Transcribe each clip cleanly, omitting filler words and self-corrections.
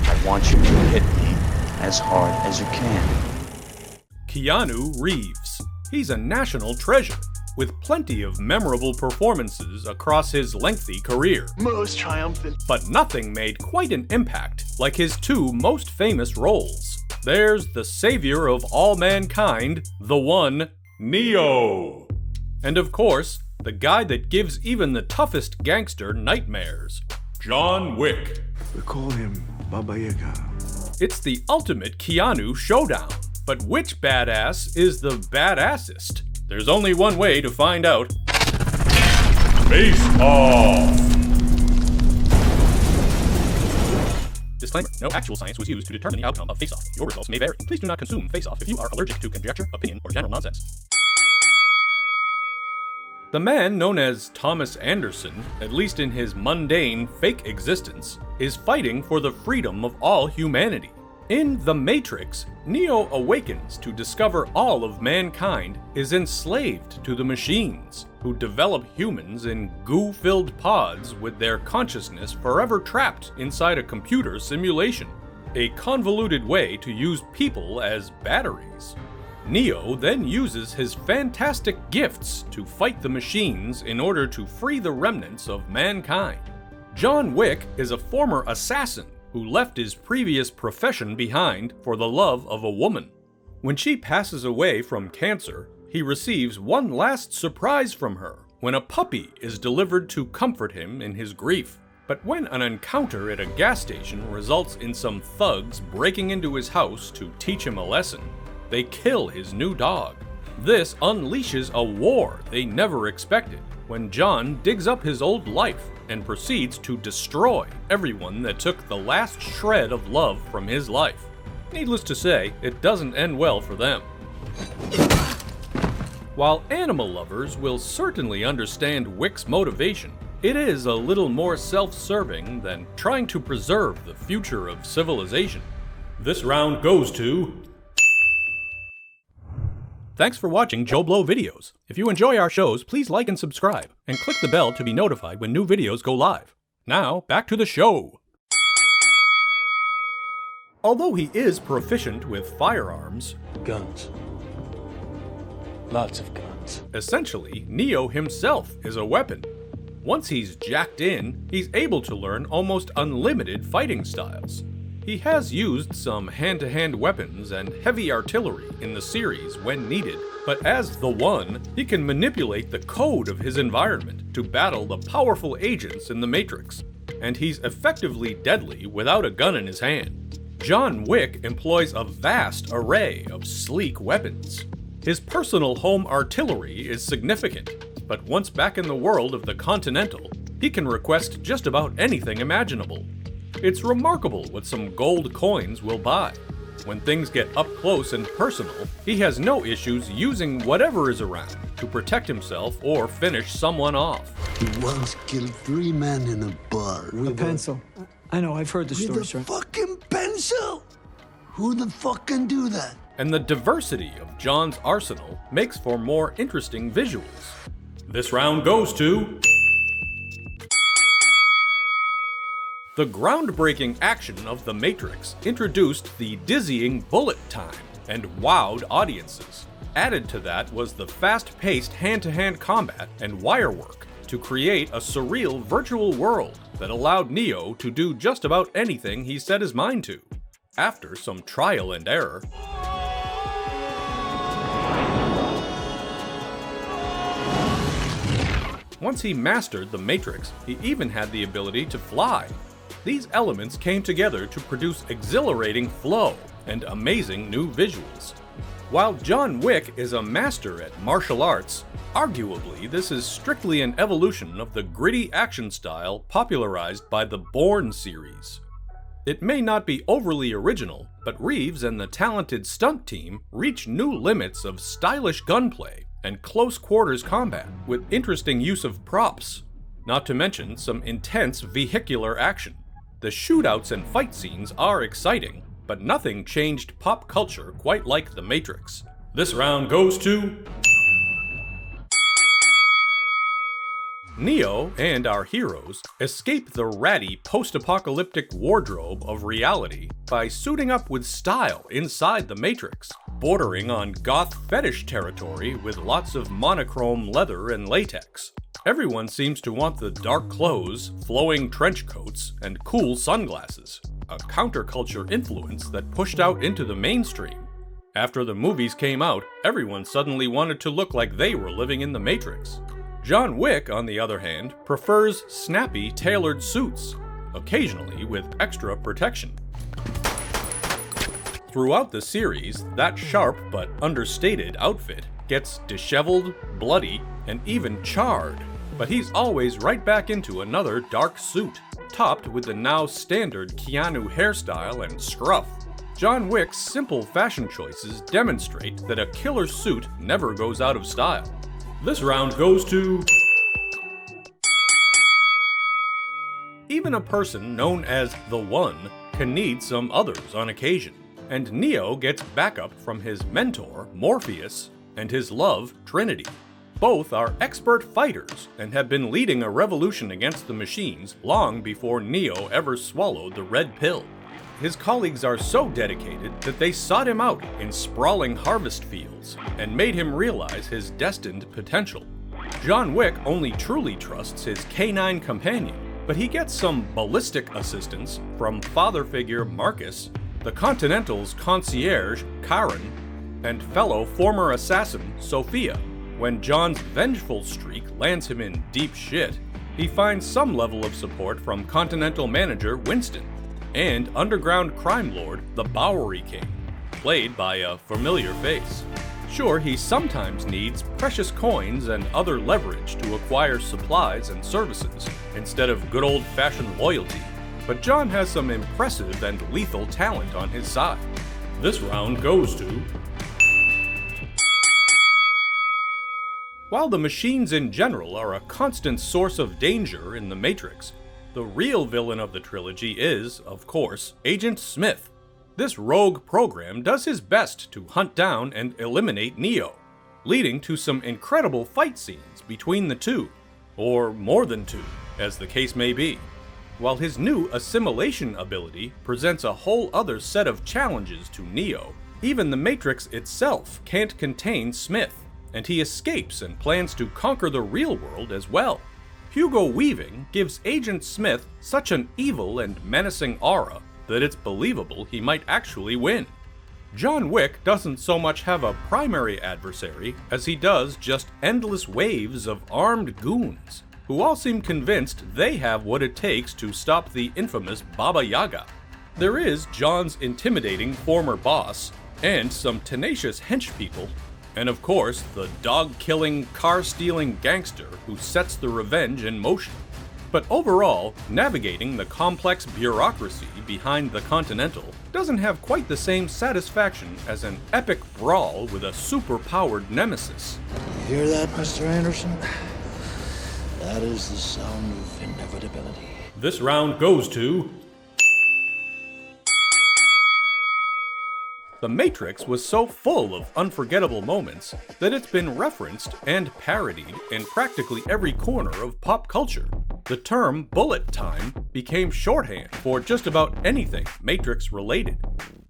I want you to hit me as hard as you can. Keanu Reeves. He's a national treasure, with plenty of memorable performances across his lengthy career. Most triumphant. But nothing made quite an impact like his two most famous roles. There's the savior of all mankind, the one, Neo. And of course, the guy that gives even the toughest gangster nightmares, John Wick. We call him Baba Yaga. It's the ultimate Keanu showdown. But which badass is the badassest? There's only one way to find out. Face Off! Disclaimer, no actual science was used to determine the outcome of Face Off. Your results may vary. Please do not consume Face Off if you are allergic to conjecture, opinion, or general nonsense. The man known as Thomas Anderson, at least in his mundane, fake existence, is fighting for the freedom of all humanity. In The Matrix, Neo awakens to discover all of mankind is enslaved to the machines, who develop humans in goo-filled pods with their consciousness forever trapped inside a computer simulation. A convoluted way to use people as batteries. Neo then uses his fantastic gifts to fight the machines in order to free the remnants of mankind. John Wick is a former assassin who left his previous profession behind for the love of a woman. When she passes away from cancer, he receives one last surprise from her when a puppy is delivered to comfort him in his grief. But when an encounter at a gas station results in some thugs breaking into his house to teach him a lesson, they kill his new dog. This unleashes a war they never expected when John digs up his old life and proceeds to destroy everyone that took the last shred of love from his life. Needless to say, it doesn't end well for them. While animal lovers will certainly understand Wick's motivation, it is a little more self-serving than trying to preserve the future of civilization. This round goes to... Thanks for watching JoBlo videos. If you enjoy our shows, please like and subscribe, and click the bell to be notified when new videos go live. Now, back to the show. Although he is proficient with firearms, Guns. Lots of guns. essentially, Neo himself is a weapon. Once he's jacked in, he's able to learn almost unlimited fighting styles. He has used some hand-to-hand weapons and heavy artillery in the series when needed, but as the One, he can manipulate the code of his environment to battle the powerful agents in the Matrix, and he's effectively deadly without a gun in his hand. John Wick employs a vast array of sleek weapons. His personal home artillery is significant, but once back in the world of the Continental, he can request just about anything imaginable. It's remarkable what some gold coins will buy. When things get up close and personal, he has no issues using whatever is around to protect himself or finish someone off. He once killed 3 men in a bar. A pencil. I know, I've heard the story, With a sir. fucking pencil? Who the fuck can do that? And the diversity of John's arsenal makes for more interesting visuals. This round goes to... The groundbreaking action of The Matrix introduced the dizzying bullet time and wowed audiences. Added to that was the fast-paced hand-to-hand combat and wire work to create a surreal virtual world that allowed Neo to do just about anything he set his mind to. After some trial and error, once he mastered the Matrix, he even had the ability to fly. These elements came together to produce exhilarating flow and amazing new visuals. While John Wick is a master at martial arts, arguably this is strictly an evolution of the gritty action style popularized by the Bourne series. It may not be overly original, but Reeves and the talented stunt team reach new limits of stylish gunplay and close quarters combat with interesting use of props, not to mention some intense vehicular action. The shootouts and fight scenes are exciting, but nothing changed pop culture quite like The Matrix. This round goes to... Neo and our heroes escape the ratty post-apocalyptic wardrobe of reality by suiting up with style inside the Matrix, bordering on goth fetish territory with lots of monochrome leather and latex. Everyone seems to want the dark clothes, flowing trench coats, and cool sunglasses, a counterculture influence that pushed out into the mainstream. After the movies came out, everyone suddenly wanted to look like they were living in the Matrix. John Wick, on the other hand, prefers snappy, tailored suits, occasionally with extra protection. Throughout the series, that sharp but understated outfit gets disheveled, bloody, and even charred, but he's always right back into another dark suit, topped with the now standard Keanu hairstyle and scruff. John Wick's simple fashion choices demonstrate that a killer suit never goes out of style. This round goes to... Even a person known as the One can need some others on occasion, and Neo gets backup from his mentor, Morpheus, and his love, Trinity. Both are expert fighters and have been leading a revolution against the machines long before Neo ever swallowed the red pill. His colleagues are so dedicated that they sought him out in sprawling harvest fields and made him realize his destined potential. John Wick only truly trusts his canine companion, but he gets some ballistic assistance from father figure Marcus, the Continental's concierge Karen, and fellow former assassin Sophia. When John's vengeful streak lands him in deep shit, he finds some level of support from Continental manager Winston, and underground crime lord the Bowery King, played by a familiar face. Sure, he sometimes needs precious coins and other leverage to acquire supplies and services, instead of good old-fashioned loyalty, but John has some impressive and lethal talent on his side. This round goes to... While the machines in general are a constant source of danger in the Matrix, the real villain of the trilogy is, of course, Agent Smith. This rogue program does his best to hunt down and eliminate Neo, leading to some incredible fight scenes between the two, or more than two, as the case may be. While his new assimilation ability presents a whole other set of challenges to Neo, even the Matrix itself can't contain Smith, and he escapes and plans to conquer the real world as well. Hugo Weaving gives Agent Smith such an evil and menacing aura that it's believable he might actually win. John Wick doesn't so much have a primary adversary as he does just endless waves of armed goons, who all seem convinced they have what it takes to stop the infamous Baba Yaga. There is John's intimidating former boss, and some tenacious henchpeople, and of course, the dog-killing, car-stealing gangster who sets the revenge in motion. But overall, navigating the complex bureaucracy behind the Continental doesn't have quite the same satisfaction as an epic brawl with a super-powered nemesis. You hear that, Mr. Anderson? That is the sound of inevitability. This round goes to... The Matrix was so full of unforgettable moments that it's been referenced and parodied in practically every corner of pop culture. The term bullet time became shorthand for just about anything Matrix related.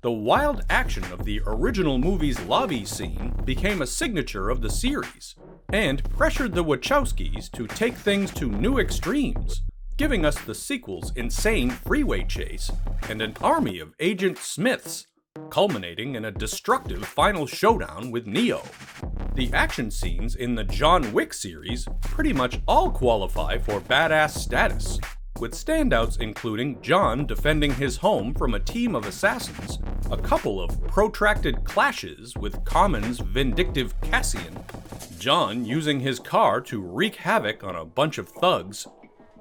The wild action of the original movie's lobby scene became a signature of the series, and pressured the Wachowskis to take things to new extremes, giving us the sequel's insane freeway chase and an army of Agent Smiths, culminating in a destructive final showdown with Neo. The action scenes in the John Wick series pretty much all qualify for badass status, with standouts including John defending his home from a team of assassins, a couple of protracted clashes with Common's vindictive Cassian, John using his car to wreak havoc on a bunch of thugs,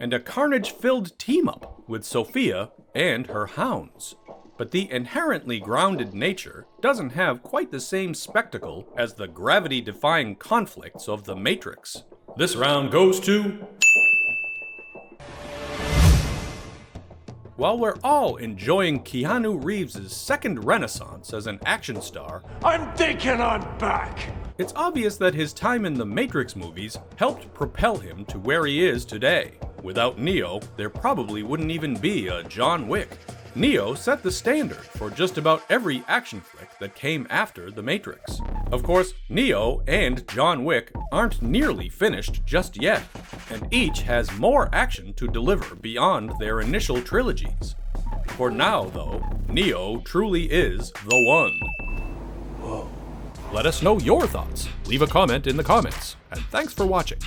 and a carnage-filled team-up with Sophia and her hounds. But the inherently grounded nature doesn't have quite the same spectacle as the gravity-defying conflicts of the Matrix. This round goes to... While we're all enjoying Keanu Reeves' second renaissance as an action star, I'm thinking I'm back. It's obvious that his time in the Matrix movies helped propel him to where he is today. Without Neo, there probably wouldn't even be a John Wick. Neo set the standard for just about every action flick that came after The Matrix. Of course, Neo and John Wick aren't nearly finished just yet, and each has more action to deliver beyond their initial trilogies. For now, though, Neo truly is the one. Whoa. Let us know your thoughts. Leave a comment in the comments, and thanks for watching.